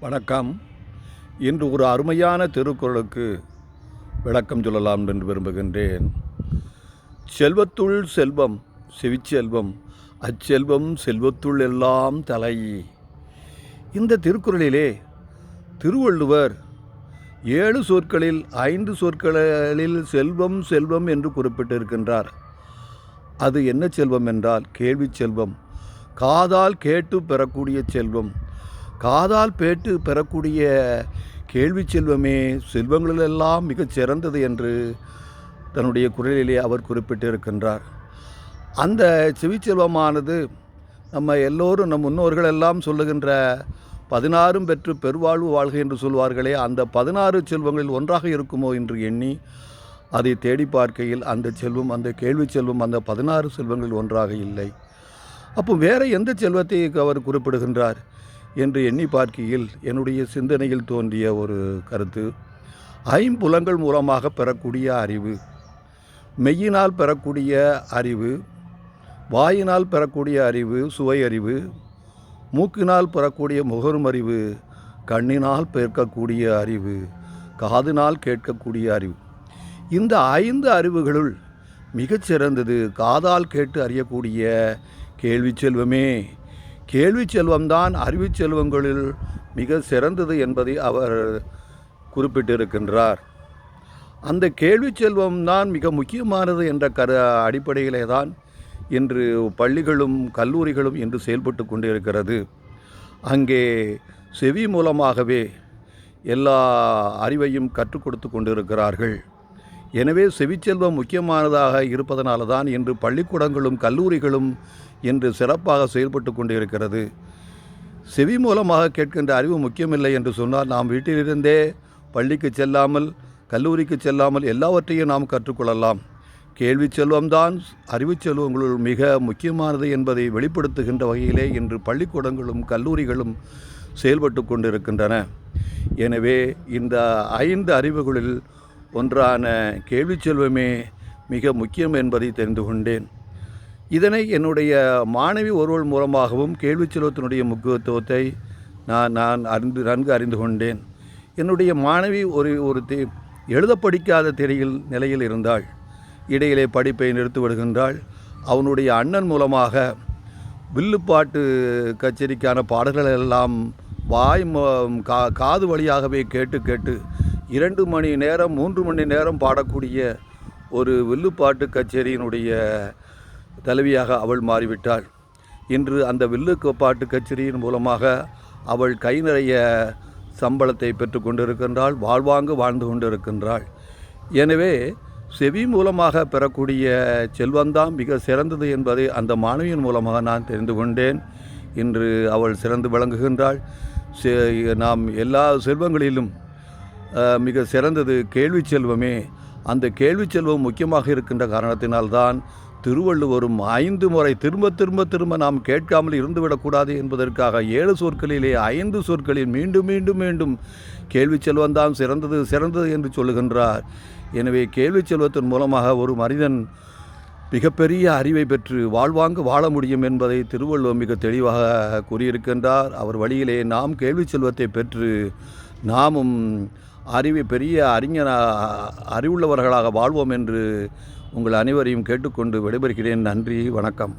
வணக்கம். இன்று ஒரு அருமையான திருக்குறளுக்கு விளக்கம் சொல்லலாம் என்று விரும்புகின்றேன். செல்வத்துள் செல்வம் செவிச்செல்வம், அச்செல்வம் செல்வத்துள் எல்லாம் தலை. இந்த திருக்குறளிலே திருவள்ளுவர் 7 சொற்களில் 5 சொற்களில் செல்வம் செல்வம் என்று குறிப்பிட்டிருக்கின்றார். அது என்ன செல்வம் என்றால் கேள்வி செல்வம், காதால் கேட்டு பெறக்கூடிய செல்வம். காதால் பேட்டு பெறக்கூடிய கேள்வி செல்வமே செல்வங்களிலெல்லாம் மிகச் சிறந்தது என்று தன்னுடைய குரலிலே அவர் குறிப்பிட்டிருக்கின்றார். அந்த செவிச்செல்வமானது நம்ம எல்லோரும் நம் முன்னோர்கள் எல்லாம் சொல்லுகின்ற 16 பெற்று பெருவாழ்வு வாழ்க என்று சொல்வார்களே, அந்த 16 செல்வங்களில் ஒன்றாக இருக்குமோ என்று எண்ணி அதை தேடி பார்க்கையில் அந்த செல்வம், அந்த கேள்வி செல்வம் அந்த 16 செல்வங்களில் ஒன்றாக இல்லை. அப்போ வேறு எந்த செல்வத்தை அவர் குறிப்பிடுகின்றார் என்று எண்ணி பார்க்கையில் என்னுடைய சிந்தனையில் தோன்றிய ஒரு கருத்து, ஐம்புலங்கள் மூலமாக பெறக்கூடிய அறிவு, மெய்யினால் பெறக்கூடிய அறிவு, வாயினால் பெறக்கூடிய அறிவு சுவை அறிவு, மூக்கினால் பெறக்கூடிய முகரும் அறிவு, கண்ணினால் பெறக்கூடிய அறிவு, காதினால் கேட்கக்கூடிய அறிவு. இந்த 5 அறிவுகளுள் மிகச்சிறந்தது காதால் கேட்டு அறியக்கூடிய கேள்வி செல்வமே. கேள்வி செல்வம்தான் அறிவு செல்வங்களில் மிக சிறந்தது என்பதை அவர் குறிப்பிட்டிருக்கின்றார். அந்த கேள்வி செல்வம்தான் மிக முக்கியமானது என்ற அடிப்படையிலே தான் இன்று பள்ளிகளும் கல்லூரிகளும் இன்று செயல்பட்டு கொண்டிருக்கிறது. அங்கே செவி மூலமாகவே எல்லா அறிவையும் கற்றுக் கொடுத்து கொண்டிருக்கிறார்கள். எனவே செவிச்செல்வம் முக்கியமானதாக இருப்பதனால தான் இன்று பள்ளிக்கூடங்களும் கல்லூரிகளும் இன்று சிறப்பாக செயல்பட்டு கொண்டிருக்கிறது. செவி மூலமாக கேட்கின்ற அறிவு முக்கியமில்லை என்று சொன்னால் நாம் வீட்டிலிருந்தே பள்ளிக்கு செல்லாமல் கல்லூரிக்கு செல்லாமல் எல்லாவற்றையும் நாம் கற்றுக்கொள்ளலாம். கேள்வி செல்வம்தான் அறிவு செல்வங்களுள் மிக முக்கியமானது என்பதை வெளிப்படுத்துகின்ற வகையிலே இன்று பள்ளிக்கூடங்களும் கல்லூரிகளும் செயல்பட்டு கொண்டிருக்கின்றன. எனவே இந்த 5 அறிவுகளில் ஒன்றான கேள்வி செல்வமே மிக முக்கியம் என்பதை தெரிந்து கொண்டேன். இதனை என்னுடைய மாணவி ஒருவள் மூலமாகவும் கேள்வி செல்வத்தினுடைய முக்கியத்துவத்தை நான் நன்கு அறிந்து கொண்டேன். என்னுடைய மாணவி ஒரு எழுத படிக்காத நிலையில் இருந்தாள். இடையிலே படிப்பை நிறுத்தி விடுகின்றாள். அவனுடைய அண்ணன் மூலமாக வில்லுப்பாட்டு கச்சேரிக்கான பாடல்கள் எல்லாம் காது வழியாகவே கேட்டு 2 மணி நேரம் 3 மணி நேரம் பாடக்கூடிய ஒரு வில்லுப்பாட்டு கச்சேரியினுடைய தலைவியாக அவள் மாறிவிட்டாள். இன்று அந்த வில்லுப்பாட்டு கச்சேரியின் மூலமாக அவள் கை நிறைய சம்பளத்தை பெற்று கொண்டிருக்கின்றாள், வாழ்வாங்கு வாழ்ந்து கொண்டிருக்கின்றாள். எனவே செவி மூலமாக பெறக்கூடிய செல்வந்தான் மிக சிறந்தது என்பதை அந்த மாணவியின் மூலமாக நான் தெரிந்து கொண்டேன். இன்று அவள் சிறந்து விளங்குகின்றாள். நாம் எல்லா செல்வங்களிலும் மிக சிறந்தது கேள்வி செல்வமே. அந்த கேள்வி செல்வம் முக்கியமாக இருக்கின்ற காரணத்தினால்தான் திருவள்ளுவரும் 5 முறை திரும்ப நாம் கேட்காமல் இருந்துவிடக்கூடாது என்பதற்காக 7 சொற்களிலே 5 சொற்களில் மீண்டும் மீண்டும் மீண்டும் கேள்வி செல்வந்தான் சிறந்தது என்று சொல்லுகின்றார். எனவே கேள்வி செல்வத்தின் மூலமாக ஒரு மனிதன் மிகப்பெரிய அறிவை பெற்று வாழ்வாங்கு வாழ முடியும் என்பதை திருவள்ளுவர் மிக தெளிவாக கூறியிருக்கின்றார். அவர் வழியிலே நாம் கேள்வி செல்வத்தை பெற்று நாமும் பெரிய அறிவுள்ளவர்களாக வாழ்வோம் என்று உங்கள் அனைவரையும் கேட்டுக்கொண்டு விடைபெறுகிறேன். நன்றி, வணக்கம்.